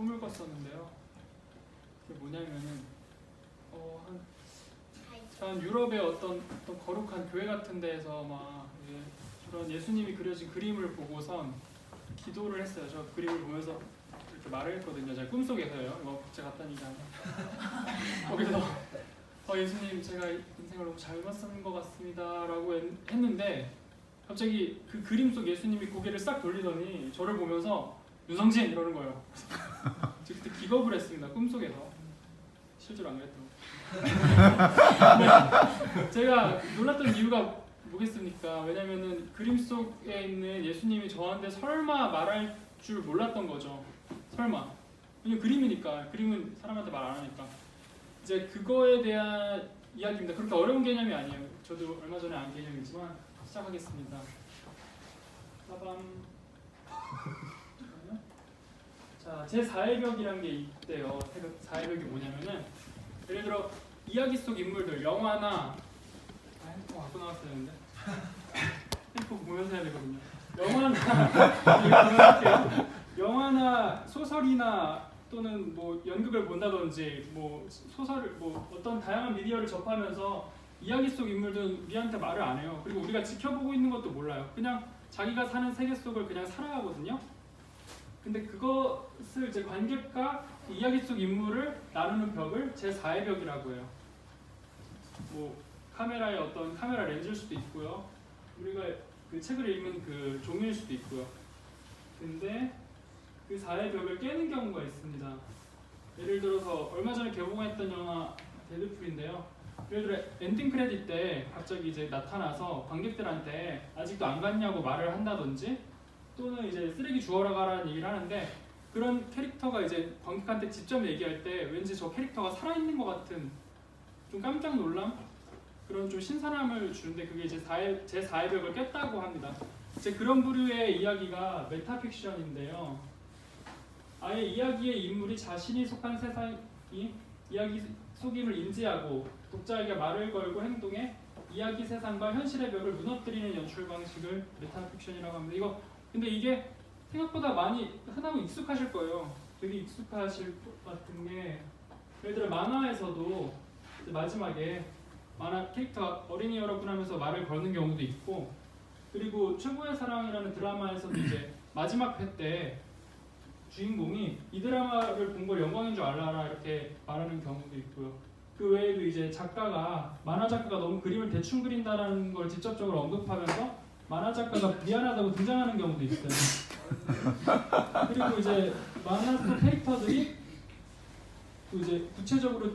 꿈을 꿨었는데요. 그게 뭐냐면은 한 유럽의 어떤 거룩한 교회 같은 데에서 막 그런 예수님이 그려진 그림을 보고선 기도를 했어요. 저 그림을 보면서 이렇게 말을 했거든요. 제가 꿈속에서요. 이거 제가 갔다는 얘기 아니에요. 거기서 예수님 제가 인생을 너무 잘못 산 것 같습니다 라고 했는데 갑자기 그 그림 속 예수님이 고개를 싹 돌리더니 저를 보면서 윤성진 이러는 거예요. 저 그때 기겁을 했습니다. 꿈속에서. 실제로 안 그랬다고. 제가 놀랐던 이유가 뭐겠습니까? 왜냐면은 그림 속에 있는 예수님이 저한테 설마 말할 줄 몰랐던 거죠. 설마. 왜냐면 그림이니까. 그림은 사람한테 말 안 하니까. 이제 그거에 대한 이야기입니다. 그렇게 어려운 개념이 아니에요. 저도 얼마 전에 안 개념이지만 시작하겠습니다. 빠밤. 자, 제4의 벽이라는 게 있대요. 제4의 벽이 뭐냐면은 예를 들어 이야기 속 인물들, 영화나 핸드폰 갖고 나왔어야 되는데 핸드폰 보면서 해야 되거든요. 영화나 소설이나 또는 뭐 연극을 본다든지 뭐 소설을 뭐 어떤 다양한 미디어를 접하면서 이야기 속 인물들은 우리한테 말을 안 해요. 그리고 우리가 지켜보고 있는 것도 몰라요. 그냥 자기가 사는 세계 속을 그냥 살아가거든요. 근데 그것을 이제 관객과 이야기 속 인물을 나누는 벽을 제4의 벽이라고 해요. 뭐 카메라의 어떤 카메라 렌즈일 수도 있고요. 우리가 그 책을 읽는 그 종이일 수도 있고요. 근데 그 4의 벽을 깨는 경우가 있습니다. 예를 들어서 얼마 전에 개봉했던 영화 데드풀인데요. 예를 들어 엔딩 크레딧 때 갑자기 이제 나타나서 관객들한테 아직도 안 갔냐고 말을 한다든지 또는 이제 쓰레기 주워라 가라는 얘기를 하는데 그런 캐릭터가 이제 관객한테 직접 얘기할 때 왠지 저 캐릭터가 살아있는 것 같은 좀 깜짝 놀람? 그런 좀 신선함을 주는데 그게 이제 제4의 벽을 깼다고 합니다. 이제 그런 부류의 이야기가 메타픽션인데요. 아예 이야기의 인물이 자신이 속한 세상이 이야기 속임을 인지하고 독자에게 말을 걸고 행동해 이야기 세상과 현실의 벽을 무너뜨리는 연출 방식을 메타픽션이라고 합니다. 근데 이게 생각보다 많이 흔하고 익숙하실 거예요. 되게 익숙하실 것 같은 게 예를 들어 만화에서도 마지막에 만화 캐릭터가 어린이 여러분 하면서 말을 거는 경우도 있고 그리고 최고의 사랑이라는 드라마에서도 이제 마지막 회 때 주인공이 이 드라마를 본 걸 영광인 줄 알아라 이렇게 말하는 경우도 있고요. 그 외에도 이제 만화 작가가 너무 그림을 대충 그린다라는 걸 직접적으로 언급하면서 만화 작가가 미안하다고 등장하는 경우도 있어요. 그리고 이제 만화 속 캐릭터들이 또 이제 구체적으로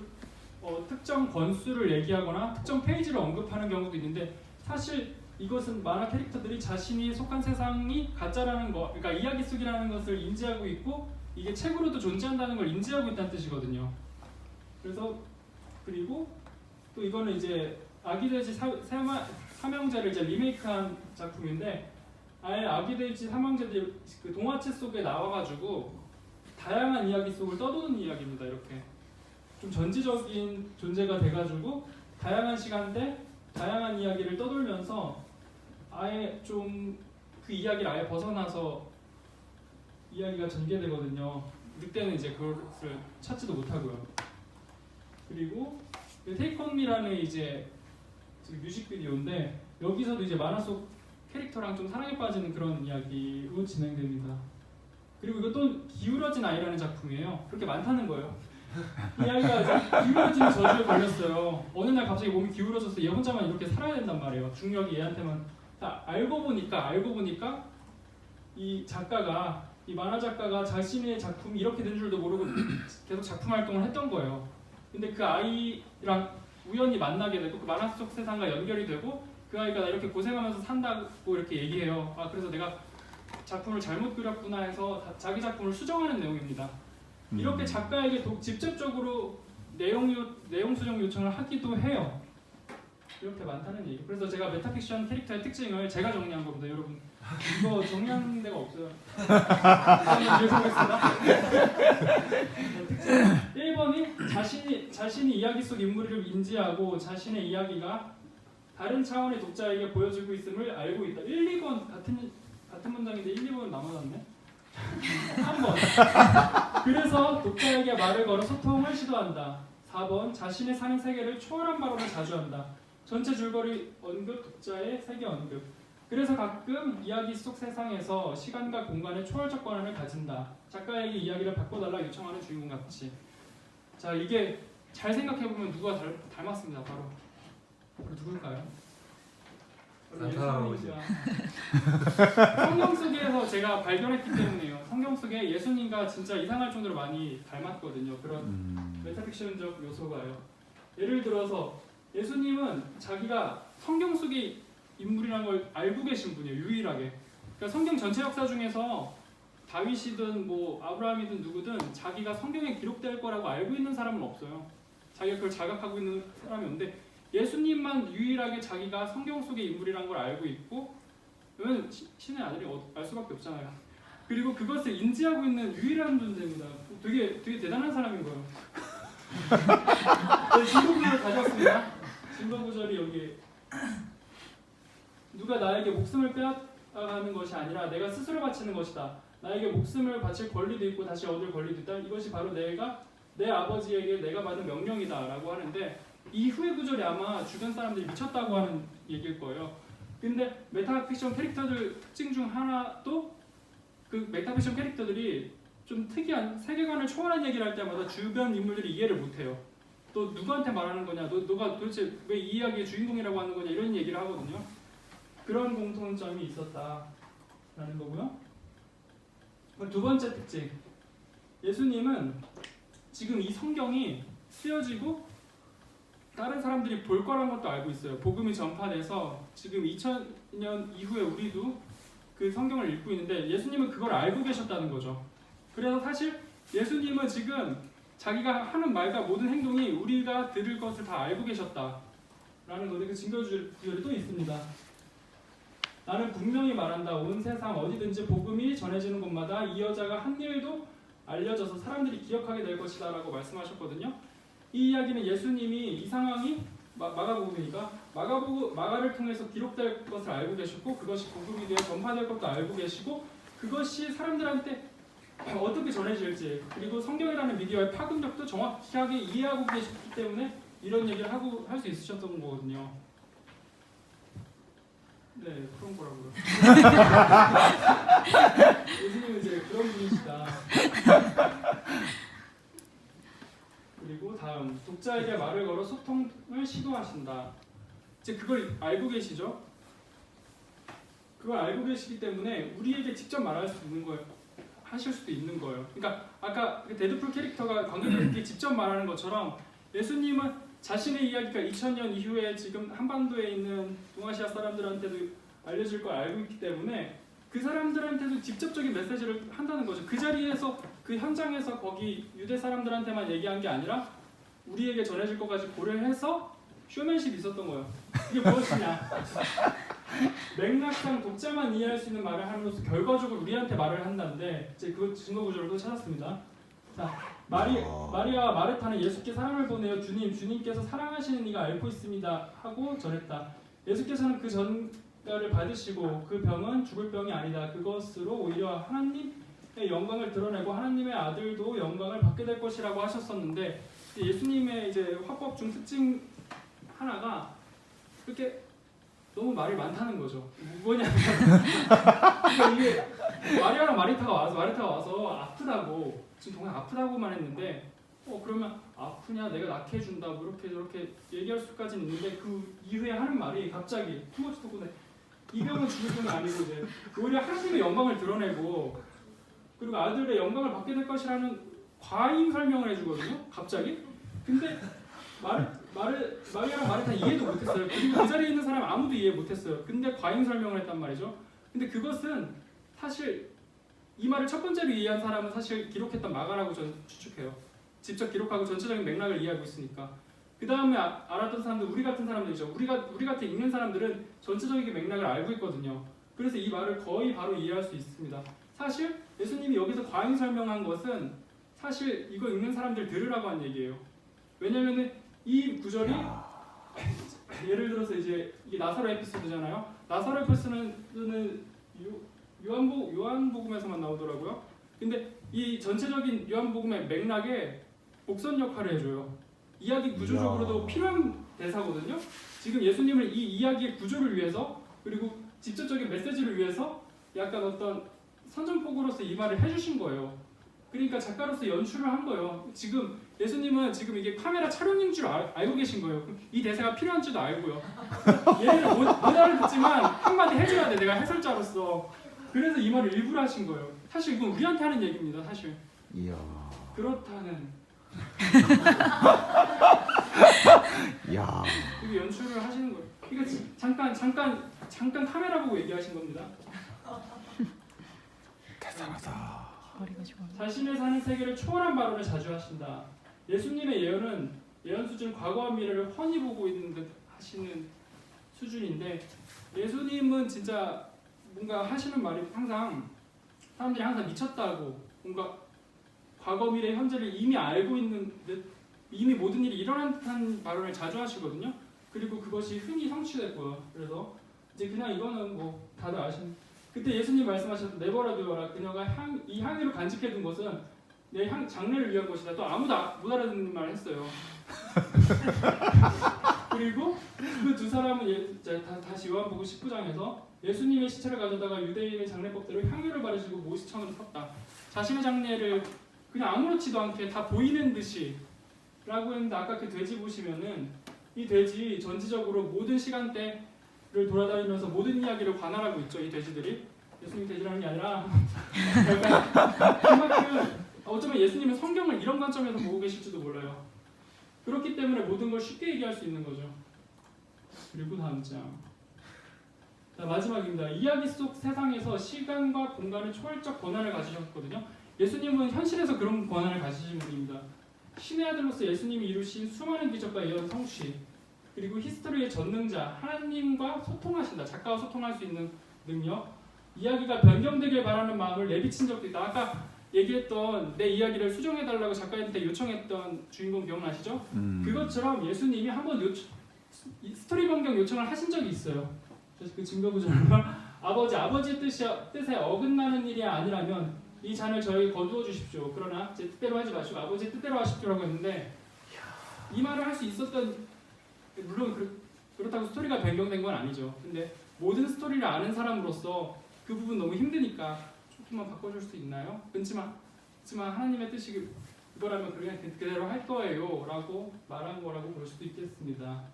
특정 권수를 얘기하거나 특정 페이지를 언급하는 경우도 있는데 사실 이것은 만화 캐릭터들이 자신이 속한 세상이 가짜라는 거, 그러니까 이야기 속이라는 것을 인지하고 있고 이게 책으로도 존재한다는 걸 인지하고 있다는 뜻이거든요. 그리고 또 이거는 이제 아기돼지 삼형제를 이제 리메이크한 작품인데 아예 아기돼지 삼형제들이 그 동화책 속에 나와가지고 다양한 이야기 속을 떠도는 이야기입니다. 이렇게 좀 전지적인 존재가 돼가지고 다양한 시간대 다양한 이야기를 떠돌면서 아예 좀 그 이야기를 아예 벗어나서 이야기가 전개되거든요. 그때는 이제 그것을 찾지도 못하고요. 그리고 Take On Me라는 이제 뮤직비디오인데 여기서도 이제 만화 속 캐릭터랑 좀 사랑에 빠지는 그런 이야기로 진행됩니다. 그리고 이것도 기울어진 아이라는 작품이에요. 그렇게 많다는 거예요. 이 아이가 이제 기울어지는 저주에 걸렸어요. 어느 날 갑자기 몸이 기울어져서 얘 혼자만 이렇게 살아야 된단 말이에요. 중력이 얘한테만. 알고 보니까 이 만화 작가가 자신의 작품이 이렇게 된 줄도 모르고 계속 작품 활동을 했던 거예요. 근데 그 아이랑 우연히 만나게 되고 그 만화 속 세상과 연결이 되고 그 아이가 나 이렇게 고생하면서 산다고 이렇게 얘기해요. 그래서 내가 작품을 잘못 그렸구나 해서 자기 작품을 수정하는 내용입니다. 이렇게 작가에게 직접적으로 내용 수정 요청을 하기도 해요. 이렇게 많다는 얘기. 그래서 제가 메타픽션 캐릭터의 특징을 제가 정리한 겁니다. 여러분 이거 정리한 데가 없어요. 읽어보겠습니다. 특징 1번이 자신이 이야기 속 인물을 인지하고 자신의 이야기가 다른 차원의 독자에게 보여지고 있음을 알고 있다. 1, 2번 같은 문장인데 1, 2번은 남아났네. 3번 그래서 독자에게 말을 걸어 소통을 시도한다. 4번 자신의 사는 세계를 초월한 발언을 자주 한다. 전체 줄거리 언급, 독자의 세계 언급. 그래서 가끔 이야기 속 세상에서 시간과 공간의 초월적 권한을 가진다. 작가에게 이야기를 바꿔달라 요청하는 주인공 같이. 자, 이게 잘 생각해보면 누가 닮았습니다. 바로 누굴까요? 산타 할아버지. 성경 속에서 제가 발견했기 때문에요. 성경 속에 예수님과 진짜 이상할 정도로 많이 닮았거든요. 그런 메타픽션적 요소가요. 예를 들어서 예수님은 자기가 성경 속의 인물이라는 걸 알고 계신 분이에요. 유일하게. 그러니까 성경 전체 역사 중에서 다윗이든 뭐 아브라함이든 누구든 자기가 성경에 기록될 거라고 알고 있는 사람은 없어요. 자기가 그걸 자각하고 있는 사람이 없는데 예수님만 유일하게 자기가 성경 속의 인물이라는 걸 알고 있고, 왜냐면 신의 아들이 알 수밖에 없잖아요. 그리고 그것을 인지하고 있는 유일한 존재입니다. 되게 대단한 사람인 거예요. 증거 구절을 가져왔습니다. 증거 구절이 여기. 누가 나에게 목숨을 빼앗아가는 것이 아니라 내가 스스로 바치는 것이다. 나에게 목숨을 바칠 권리도 있고 다시 얻을 권리도 있다. 이것이 바로 내가 내 아버지에게 내가 받은 명령이다 라고 하는데, 이 후의 구절이 아마 주변 사람들이 미쳤다고 하는 얘기일 거예요. 근데 메타픽션 캐릭터들 특징 중 하나도 그 메타픽션 캐릭터들이 좀 특이한 세계관을 초월한 얘기를 할 때마다 주변 인물들이 이해를 못해요. 또 누구한테 말하는 거냐, 너가 도대체 왜 이 이야기의 주인공이라고 하는 거냐, 이런 얘기를 하거든요. 그런 공통점이 있었다라는 거고요. 두 번째 특징, 예수님은 지금 이 성경이 쓰여지고 다른 사람들이 볼 거라는 것도 알고 있어요. 복음이 전파돼서 지금 2000년 이후에 우리도 그 성경을 읽고 있는데 예수님은 그걸 알고 계셨다는 거죠. 그래서 사실 예수님은 지금 자기가 하는 말과 모든 행동이 우리가 들을 것을 다 알고 계셨다라는 것에 그 증거구절이 또 있습니다. 나는 분명히 말한다. 온 세상 어디든지 복음이 전해지는 곳마다 이 여자가 한 일도 알려져서 사람들이 기억하게 될 것이다 라고 말씀하셨거든요. 이 이야기는 예수님이 이 상황이 마가복음이니까 마가를 통해서 기록될 것을 알고 계셨고, 그것이 복음이 되어 전파될 것도 알고 계시고, 그것이 사람들한테 어떻게 전해질지, 그리고 성경이라는 미디어의 파급력도 정확하게 이해하고 계셨기 때문에 이런 얘기를 할 수 있으셨던 거거든요. 네, 그런 거라고요. 예수님은 이제 그런 분이시다. 그리고 다음, 독자에게 말을 걸어 소통을 시도하신다. 이제 그걸 알고 계시죠? 그걸 알고 계시기 때문에 우리에게 직접 말할 수 있는 거예요. 하실 수도 있는 거예요. 그러니까 아까 데드풀 캐릭터가 관객들에게 직접 말하는 것처럼 예수님은 자신의 이야기가 2000년 이후에 지금 한반도에 있는 동아시아 사람들한테도 알려질 걸 알고 있기 때문에 그 사람들한테도 직접적인 메시지를 한다는 거죠. 그 자리에서, 그 현장에서 거기 유대 사람들한테만 얘기한 게 아니라 우리에게 전해질 것까지 고려해서 쇼맨십이 있었던 거예요. 이게 무엇이냐? 맥락상 독자만 이해할 수 있는 말을 함으로써 결과적으로 우리한테 말을 한다는데, 이제 그 증거 구절을 또 찾았습니다. 자, 마리아와 마르타는 예수께 사람을 보내어 주님께서 사랑하시는 이가 앓고 있습니다 하고 전했다. 예수께서는 그 전가를 받으시고 그 병은 죽을 병이 아니다. 그것으로 오히려 하나님의 영광을 드러내고 하나님의 아들도 영광을 받게 될 것이라고 하셨었는데, 예수님의 이제 화법 중 특징 하나가 그렇게 너무 말이 많다는 거죠. 뭐냐면 그러니까 이게 마리아랑 마르타가 와서 아프다고, 지금 동생 아프다고만 했는데 그러면 아프냐, 내가 낫게 해준다, 뭐 이렇게 저렇게 얘기할 수까지는 있는데, 그 이후에 하는 말이 갑자기 투머치 토크네. 이 병은 죽을 병이 아니고 이제 오히려 하나님의 영광을 드러내고 그리고 아들의 영광을 받게 될 것이라는 과잉 설명을 해주거든요. 갑자기. 근데 마리아랑 마르타 이해도 못했어요. 그리고 그 자리에 있는 사람 아무도 이해 못했어요. 근데 과잉 설명을 했단 말이죠. 근데 그것은 사실 이 말을 첫 번째로 이해한 사람은 사실 기록했던 마가라고 저는 추측해요. 직접 기록하고 전체적인 맥락을 이해하고 있으니까. 그 다음에 알았던 사람들, 우리 같은 사람들이죠. 우리 같은 읽는 사람들은 전체적인 맥락을 알고 있거든요. 그래서 이 말을 거의 바로 이해할 수 있습니다. 사실 예수님이 여기서 과잉 설명한 것은 사실 이거 읽는 사람들 들으라고 한 얘기예요. 왜냐면은 이 구절이 예를 들어서 이제 이게 나사로 에피소드잖아요. 나사로 에피소드는 요한복음에서만 나오더라고요. 근데 이 전체적인 요한복음의 맥락에 복선 역할을 해줘요. 이야기 구조적으로도 필요한 대사거든요. 지금 예수님을 이 이야기의 구조를 위해서 그리고 직접적인 메시지를 위해서 약간 어떤 선전포고로서 이 말을 해주신 거예요. 그러니까 작가로서 연출을 한 거예요. 지금 예수님은 지금 이게 카메라 촬영인 줄 알고 계신 거예요. 이 대사가 필요한 줄도 알고요. 얘를 못 알아듣지만 한마디 해줘야 돼. 내가 해설자로서. 그래서 이 말을 일부러 하신 거예요. 사실 이건 우리한테 하는 얘기입니다. 사실. 이야. 그렇다는. 야. 이거 연출을 하시는 거예요. 이거 잠깐 카메라 보고 얘기하신 겁니다. 대단하다. 자신의 사는 세계를 초월한 발언을 자주 하신다. 예수님의 예언은 예언 수준 과거와 미래를 훤히 보고 있는 듯 하시는 수준인데 예수님은 진짜 뭔가 하시는 말이 항상 사람들이 항상 미쳤다고 뭔가 과거 미래 현재를 이미 알고 있는 듯 이미 모든 일이 일어난 듯한 발언을 자주 하시거든요. 그리고 그것이 흔히 성취됐고요. 그래서 이제 그냥 이거는 뭐 다들 아시는 그때 예수님 말씀하셨던 내버려 두어라 그녀가 이 향유를 간직해둔 것은 내 장래를 위한 것이다. 또 아무도 못 알아듣는 말을 했어요. 그리고 그 두 사람은 다시 요한복음 19장에서 예수님의 시체를 가져다가 유대인의 장례법대로 향유를 바르시고 모시천으로 섰다. 자신의 장례를 그냥 아무렇지도 않게 다 보이는 듯이 라고 했는데 아까 그 돼지 보시면은 이 돼지 전지적으로 모든 시간대를 돌아다니면서 모든 이야기를 관할하고 있죠. 이 돼지들이 예수님 돼지라는 게 아니라 그만큼 어쩌면 예수님은 성경을 이런 관점에서 보고 계실지도 몰라요. 그렇기 때문에 모든 걸 쉽게 얘기할 수 있는 거죠. 그리고 다음 장. 자, 마지막입니다. 이야기 속 세상에서 시간과 공간의 초월적 권한을 가지셨거든요. 예수님은 현실에서 그런 권한을 가지신 분입니다. 신의 아들로서 예수님이 이루신 수많은 기적과 예언 성취 그리고 히스토리의 전능자 하나님과 소통하신다. 작가와 소통할 수 있는 능력 이야기가 변경되길 바라는 마음을 내비친 적도 있다. 아까 얘기했던 내 이야기를 수정해달라고 작가한테 요청했던 주인공 기억나시죠? 그것처럼 예수님이 한번 스토리 변경 요청을 하신 적이 있어요. 그래서 그 증거 구절은 아버지의 뜻에 어긋나는 일이 아니라면 이 잔을 저에게 거두어 주십시오. 그러나 제 뜻대로 하지 마시고 아버지의 뜻대로 하십시오라고 했는데 이 말을 할 수 있었던 물론 그렇다고 스토리가 변경된 건 아니죠. 근데 모든 스토리를 아는 사람으로서 그 부분 너무 힘드니까 조금만 바꿔줄 수 있나요? 그렇지만 하나님의 뜻이 이거라면 그냥 그대로 할 거예요 라고 말한 거라고 볼 수도 있겠습니다.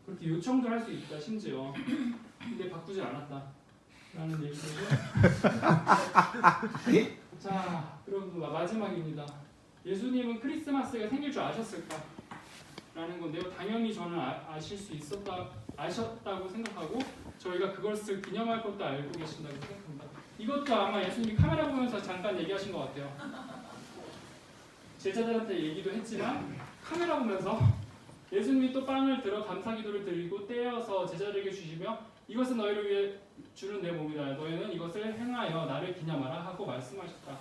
그렇게 요청도 할 수 있다 심지어. 근데 바꾸지 않았다 라는 얘기죠. 자, 그럼 마지막입니다. 예수님은 크리스마스가 생길 줄 아셨을까? 라는 건데요. 당연히 저는 아셨다고 생각하고 저희가 그것을 기념할 것도 알고 계신다고 생각합니다. 이것도 아마 예수님이 카메라 보면서 잠깐 얘기하신 것 같아요. 제자들한테 얘기도 했지만 카메라 보면서 예수님이 또 빵을 들어 감사기도를 드리고 떼어서 제자들에게 주시며 이것은 너희를 위해 주는 내 몸이다. 너희는 이것을 행하여 나를 기념하라 하고 말씀하셨다.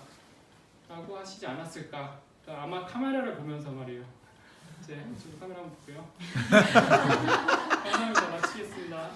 라고 하시지 않았을까? 그러니까 아마 카메라를 보면서 말이에요. 이제 저도 카메라 한번 볼게요. 감사합니다. 마치겠습니다.